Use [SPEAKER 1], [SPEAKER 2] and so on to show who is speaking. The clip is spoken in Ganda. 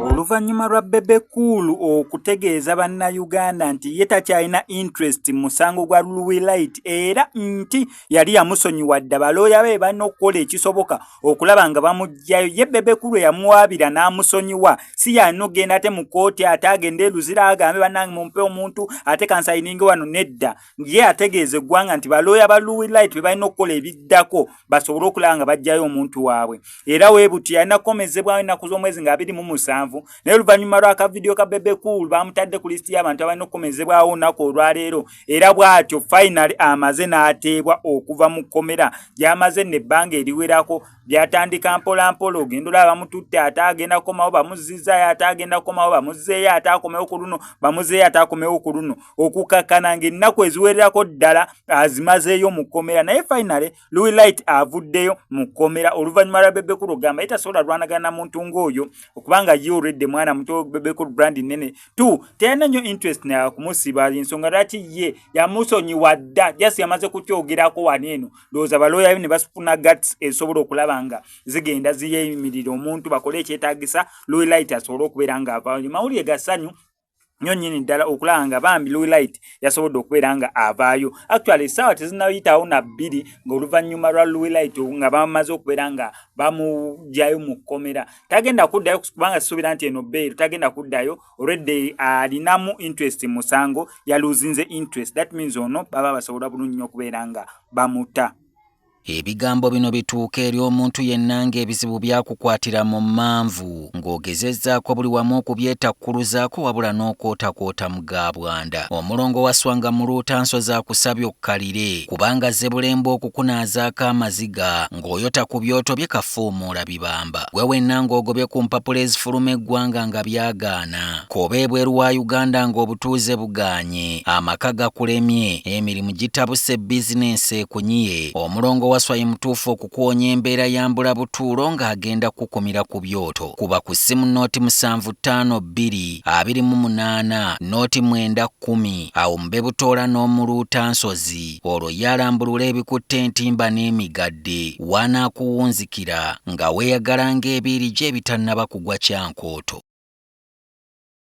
[SPEAKER 1] Oluvannyuma lwa Bebe Cool okutegeeza bannayuganda nti ye takyalina interest mu musango gwa Louis Light era nti yali yamusonyiwa dda balooya be balina okukola ekisoboka okulaba nga bamuggyayo, ye Bebe Cool yamuwaabira n'amusonyiwa, si yalina okugenda ate mu kkooti ate agende eruzira agambe bannange mumpe omuntu ate kansayininge wano, nedda. Ye ategeeza eggwanga nti balooya ba Louis Light be balina okukola ebiddako basobole okulaba nga baggyayo omuntu waabwe. Era weebuti yalina kukomezebwayo ennaku z'omwezi nga 27, naye oluvannyuma lw'akavidiyo ka Bebe Cool bamutadde ku lisiti y'abantu abalina okukomezebwawo olunaku olwaleero, era bw'atyo finally amaze n'ateebwa okuva mu kkomera gy'amaze n'ebbanga eriwerako. Byatandika mpola mpola, ogenda olaba bamututte ate agenda kukomawo bamuzzizaayo, ate agenda kukomawo bamuzzeeyo ate akomewo ku luno, bamuzzeeyo ate akomewo ku luno, okukakkana ng'ennaku eziwererako ddala azimazeeyo mu kkomera. Naye finally Louis Light avuddeyo mu kkomera oluvannyuma lwa Bebe Cool ogamba ye tasobola lwanagana na muntu ng'oyo okubanga ye already mwana muto Bebe Cool brand nene tu teyalina nnyo interest na kumusiba. Ensonga lwaki ye yamusonyiwa dda just yamaze kukyogerako wano eno, ndowooza balooya be ne basifuna guts esobola okulaba nga zigenda ziyeyimirira omuntu bakole ekyetaagisa Louis Light asobole okubeera ng'avaayo. Mawulire ga ssanyu nnyo nnyini ddala okulaba nga bambi Louis Light yasobodde okubeera nga avaayo. Actually essaawa tezinnayitawo na 2 ng'oluvannyuma lwa Louis Light nga bamaze okubeera nga bamuggyayo mu kkomera. Tagenda kuddayo kubanga kisuubira nti eno bail tagenda kuddayo, already alinamu interest mu musango, yaluzinze interest. That means ono baba basobola bulungi nnyo okubeera nga bamuta.
[SPEAKER 2] Ebigambo bino bituuka eri omuntu yenna ng'ebizibu byakukwatira mu manvu ng'ogezezzaako buli wamu okubyetakkuluzaako wabula n'okootakoota mu gaabwanda. Omulongo wa Swanga mu Luutansozi akusabye okkalire kubanga Zebbulembe okukunaazaako amaziga ng'oyota ku byoto bye kafuumuula bibamba. Gwe wenna ng'ogobye ku mpapula ezifuluma eggwanga nga byagaana, koba ebweru wa Uganda ng'obutuuze bugaanye, amaka gakulemye, emirimu gitabuse, bizinensi ekunyiye, omulongo waswaye mutuufu okukuwonya embeera ya mbulabutuulo ng'agenda kukumira ku byoto. Kuba ku ssimu nooti 7552 28 nooti 910 awo mube butoola n'omu Luutansozi, olwo yalambulula ebikutte entimba n'emigadde wanaakuwunzikira nga weeyagala ng'ebiiri gye bitannaba kugwa kyankooto.